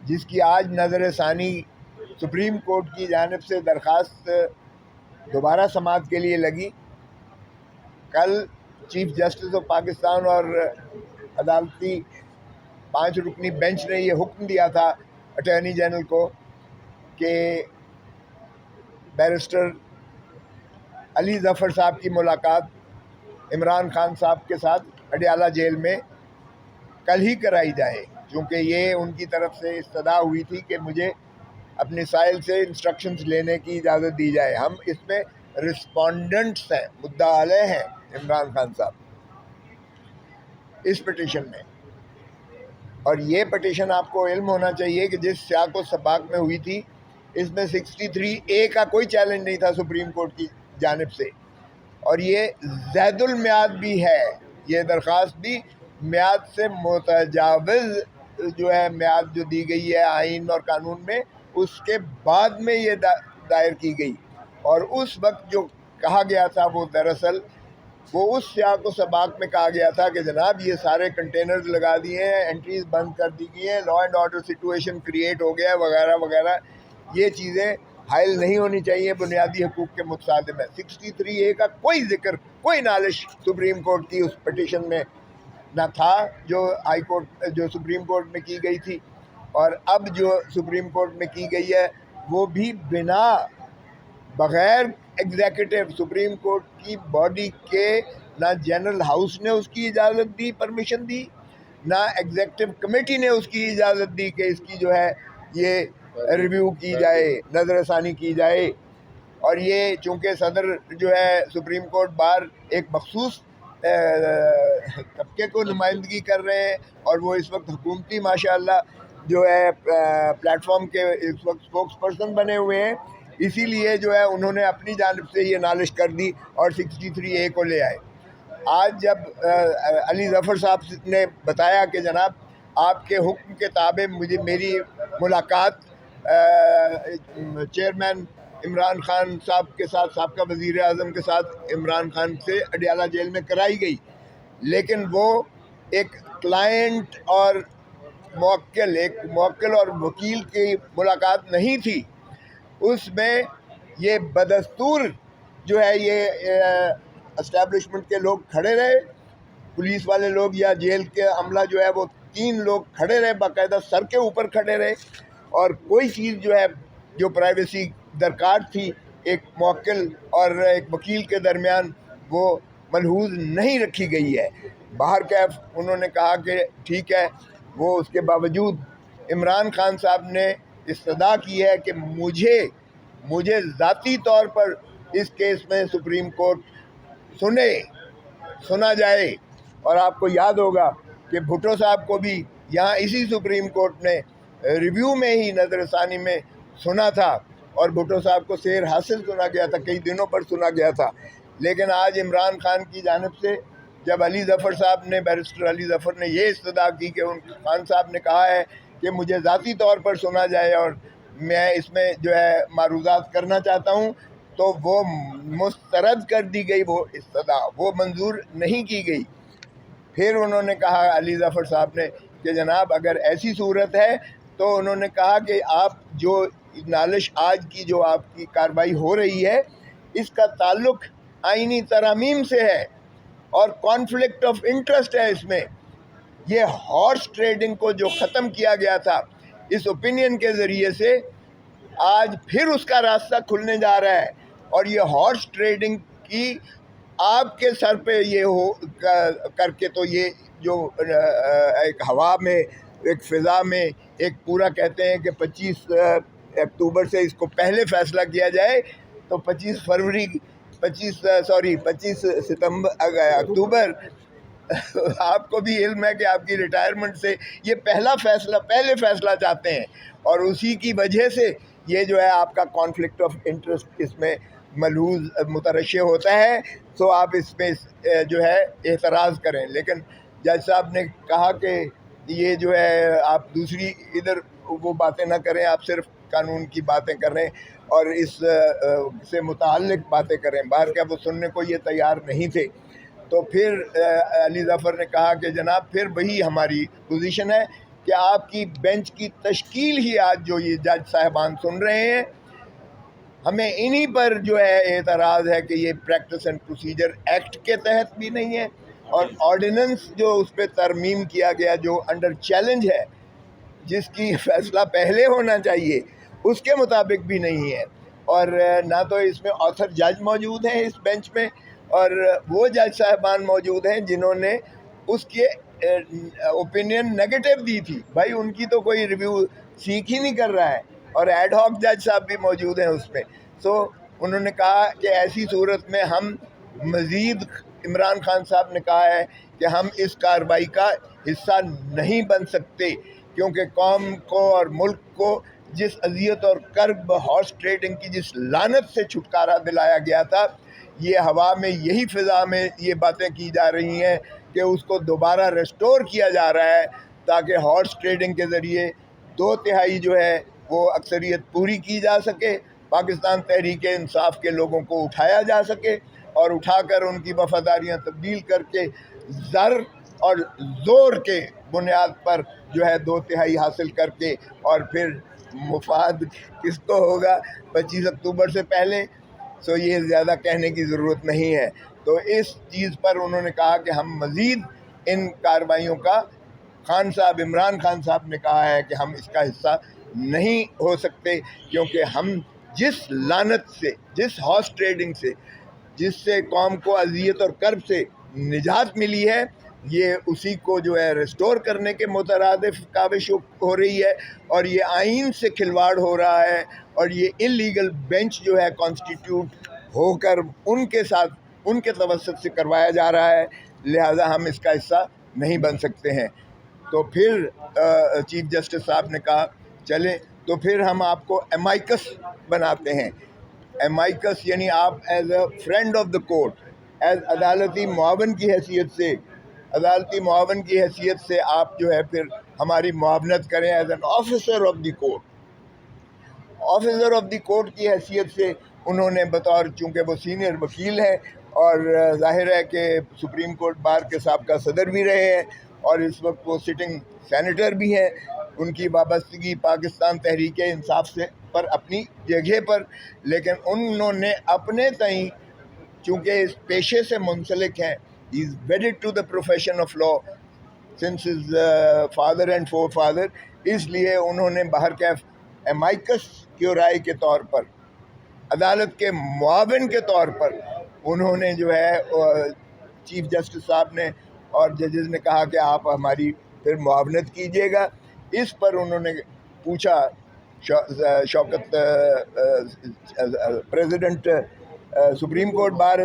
جس کی آج نظر ثانی سپریم کورٹ کی جانب سے درخواست دوبارہ سماعت کے لیے لگی. کل چیف جسٹس آف پاکستان اور عدالتی 5 رکنی بینچ نے یہ حکم دیا تھا اٹارنی جنرل کو کہ بیرسٹر علی ظفر صاحب کی ملاقات عمران خان صاحب کے ساتھ اڈیالہ جیل میں کل ہی کرائی جائے، چونکہ یہ ان کی طرف سے استدعا ہوئی تھی کہ مجھے اپنے سائل سے انسٹرکشنز لینے کی اجازت دی جائے. ہم اس میں رسپونڈنٹس ہیں، مدعا علیہ ہیں عمران خان صاحب اس پٹیشن میں. اور یہ پٹیشن آپ کو علم ہونا چاہیے کہ جس سیاق و سباق میں ہوئی تھی اس میں 63A کا کوئی چیلنج نہیں تھا سپریم کورٹ کی جانب سے، اور یہ زید المیعاد بھی ہے. یہ درخواست بھی میعاد سے متجاوز جو ہے میعاد جو دی گئی ہے آئین اور قانون میں، اس کے بعد میں یہ دائر کی گئی. اور اس وقت جو کہا گیا تھا وہ دراصل وہ اس سیاق و سباق میں کہا گیا تھا کہ جناب یہ سارے کنٹینرز لگا دیے ہیں، انٹریز بند کر دی گئی ہیں، law and order situation create ہو گیا وغیرہ وغیرہ. یہ چیزیں حائل نہیں ہونی چاہیے، بنیادی حقوق کے متصادم ہے. 63A کا کوئی ذکر، کوئی نالش سپریم کورٹ کی اس پٹیشن میں نہ تھا جو ہائی کورٹ جو سپریم کورٹ میں کی گئی تھی. اور اب جو سپریم کورٹ میں کی گئی ہے وہ بھی بغیر ایگزیکٹو سپریم کورٹ کی باڈی کے، نہ جنرل ہاؤس نے اس کی اجازت دی، پرمیشن دی، نہ ایگزیکٹو کمیٹی نے اس کی اجازت دی کہ اس کی جو ہے یہ ریویو کی جائے، نظر ثانی کی جائے. اور یہ چونکہ صدر جو ہے سپریم کورٹ بار ایک مخصوص طبقے کو نمائندگی کر رہے ہیں، اور وہ اس وقت حکومتی ماشاءاللہ جو ہے پلیٹ فارم کے اس وقت اسپوکس پرسن بنے ہوئے ہیں، اسی لیے جو ہے انہوں نے اپنی جانب سے یہ نالش کر دی اور 63A کو لے آئے. آج جب علی ظفر صاحب نے بتایا کہ جناب آپ کے حکم کے تابع میری ملاقات چیئرمین عمران خان صاحب کے ساتھ، سابقہ وزیر اعظم کے ساتھ عمران خان سے اڈیالہ جیل میں کرائی گئی، لیکن وہ ایک کلائنٹ اور موکل اور وکیل کی ملاقات نہیں تھی. اس میں یہ بدستور جو ہے یہ اسٹیبلشمنٹ کے لوگ کھڑے رہے، پولیس والے لوگ یا جیل کے عملہ جو ہے وہ 3 لوگ کھڑے رہے، باقاعدہ سر کے اوپر کھڑے رہے، اور کوئی چیز جو ہے جو پرائیویسی درکار تھی ایک موکل اور ایک وکیل کے درمیان وہ ملحوظ نہیں رکھی گئی ہے. باہر کیف انہوں نے کہا کہ ٹھیک ہے، وہ اس کے باوجود عمران خان صاحب نے استدعا کی ہے کہ مجھے ذاتی طور پر اس کیس میں سپریم کورٹ سنا جائے. اور آپ کو یاد ہوگا کہ بھٹو صاحب کو بھی یہاں اسی سپریم کورٹ نے ریویو میں ہی نظر ثانی میں سنا تھا، اور بھٹو صاحب کو سیر حاصل سنا گیا تھا، کئی دنوں پر سنا گیا تھا. لیکن آج عمران خان کی جانب سے جب علی ظفر صاحب نے، بیرسٹر علی ظفر نے یہ استدعا کی کہ ان خان صاحب نے کہا ہے کہ مجھے ذاتی طور پر سنا جائے اور میں اس میں جو ہے معروضات کرنا چاہتا ہوں، تو وہ مسترد کر دی گئی، وہ استدعا وہ منظور نہیں کی گئی. پھر انہوں نے کہا علی ظفر صاحب نے کہ جناب اگر ایسی صورت ہے تو انہوں نے کہا کہ آپ جو نالش آج کی جو آپ کی کارروائی ہو رہی ہے اس کا تعلق آئینی ترامیم سے ہے اور کانفلکٹ آف انٹرسٹ ہے. اس میں یہ ہارس ٹریڈنگ کو جو ختم کیا گیا تھا اس اوپینین کے ذریعے سے آج پھر اس کا راستہ کھلنے جا رہا ہے. اور یہ ہارس ٹریڈنگ کی آپ کے سر پہ یہ ہو کر کے تو یہ جو ایک ہوا میں، ایک فضا میں ایک پورا کہتے ہیں کہ 25 اکتوبر سے اس کو پہلے فیصلہ کیا جائے تو 25 اکتوبر آپ کو بھی علم ہے کہ آپ کی ریٹائرمنٹ سے یہ پہلے فیصلہ چاہتے ہیں، اور اسی کی وجہ سے یہ جو ہے آپ کا کانفلکٹ آف انٹرسٹ اس میں ملحوظ مترشح ہوتا ہے. تو آپ اس میں جو ہے اعتراض کریں. لیکن جج صاحب نے کہا کہ یہ جو ہے آپ دوسری ادھر وہ باتیں نہ کریں، آپ صرف قانون کی باتیں کریں اور اس سے متعلق باتیں کریں. باہر کیا وہ سننے کو یہ تیار نہیں تھے. تو پھر علی ظفر نے کہا کہ جناب پھر وہی ہماری پوزیشن ہے کہ آپ کی بینچ کی تشکیل ہی آج جو یہ جج صاحبان سن رہے ہیں، ہمیں انہی پر جو ہے اعتراض ہے کہ یہ پریکٹس اینڈ پروسیجر ایکٹ کے تحت بھی نہیں ہے، اور آرڈیننس جو اس پہ ترمیم کیا گیا جو انڈر چیلنج ہے، جس کی فیصلہ پہلے ہونا چاہیے، اس کے مطابق بھی نہیں ہے، اور نہ تو اس میں آتھر جج موجود ہیں اس بینچ میں، اور وہ جج صاحبان موجود ہیں جنہوں نے اس کے اوپینین نیگیٹو دی تھی. بھائی ان کی تو کوئی ریویو سیکھ ہی نہیں کر رہا ہے، اور ایڈ ہاک جج صاحب بھی موجود ہیں اس میں. سو انہوں نے کہا کہ ایسی صورت میں ہم مزید، عمران خان صاحب نے کہا ہے کہ ہم اس کارروائی کا حصہ نہیں بن سکتے، کیونکہ قوم کو اور ملک کو جس اذیت اور کرب ہارس ٹریڈنگ کی جس لعنت سے چھٹکارا دلایا گیا تھا، یہ ہوا میں، یہی فضا میں یہ باتیں کی جا رہی ہیں کہ اس کو دوبارہ ریسٹور کیا جا رہا ہے، تاکہ ہارس ٹریڈنگ کے ذریعے 2/3 جو ہے وہ اکثریت پوری کی جا سکے، پاکستان تحریک انصاف کے لوگوں کو اٹھایا جا سکے، اور اٹھا کر ان کی وفاداریاں تبدیل کر کے زر اور زور کے بنیاد پر جو ہے 2/3 حاصل کر کے، اور پھر مفاد کس کو ہوگا 25 اکتوبر سے پہلے. سو یہ زیادہ کہنے کی ضرورت نہیں ہے. تو اس چیز پر انہوں نے کہا کہ ہم مزید ان کارروائیوں کا، خان صاحب، عمران خان صاحب نے کہا ہے کہ ہم اس کا حصہ نہیں ہو سکتے، کیونکہ ہم جس لعنت سے، جس ہارس ٹریڈنگ سے، جس سے قوم کو اذیت اور کرب سے نجات ملی ہے، یہ اسی کو جو ہے ریسٹور کرنے کے مترادف کاوش ہو رہی ہے، اور یہ آئین سے کھلواڑ ہو رہا ہے، اور یہ انلیگل بینچ جو ہے کانسٹیٹیوٹ ہو کر ان کے ساتھ، ان کے توسط سے کروایا جا رہا ہے، لہذا ہم اس کا حصہ نہیں بن سکتے ہیں. تو پھر چیف جسٹس صاحب نے کہا چلیں تو پھر ہم آپ کو امائکس بناتے ہیں. امائکس یعنی آپ as a friend of the court, as عدالتی معاون کی حیثیت سے آپ جو ہے پھر ہماری معاونت کریں as an officer of the court. Officer of the court کی حیثیت سے انہوں نے بطور، چونکہ وہ سینئر وکیل ہیں اور ظاہر ہے کہ سپریم کورٹ بار کے سابقہ صدر بھی رہے ہیں، اور اس وقت وہ سٹنگ سینیٹر بھی ہیں، ان کی وابستگی پاکستان تحریک انصاف سے پر اپنی جگہ پر، لیکن انہوں نے اپنے تئیں چونکہ اس پیشے سے منسلک ہیں، he is wedded to the profession of law since his father and forefather, اس لیے انہوں نے بہرکیف امائکس کیورائی کے طور پر، عدالت کے معاون کے طور پر، انہوں نے جو ہے چیف جسٹس صاحب نے اور ججز نے کہا کہ آپ ہماری پھر معاونت کیجیے گا. اس پر انہوں نے پوچھا شوکت پریزیڈنٹ سپریم کورٹ بار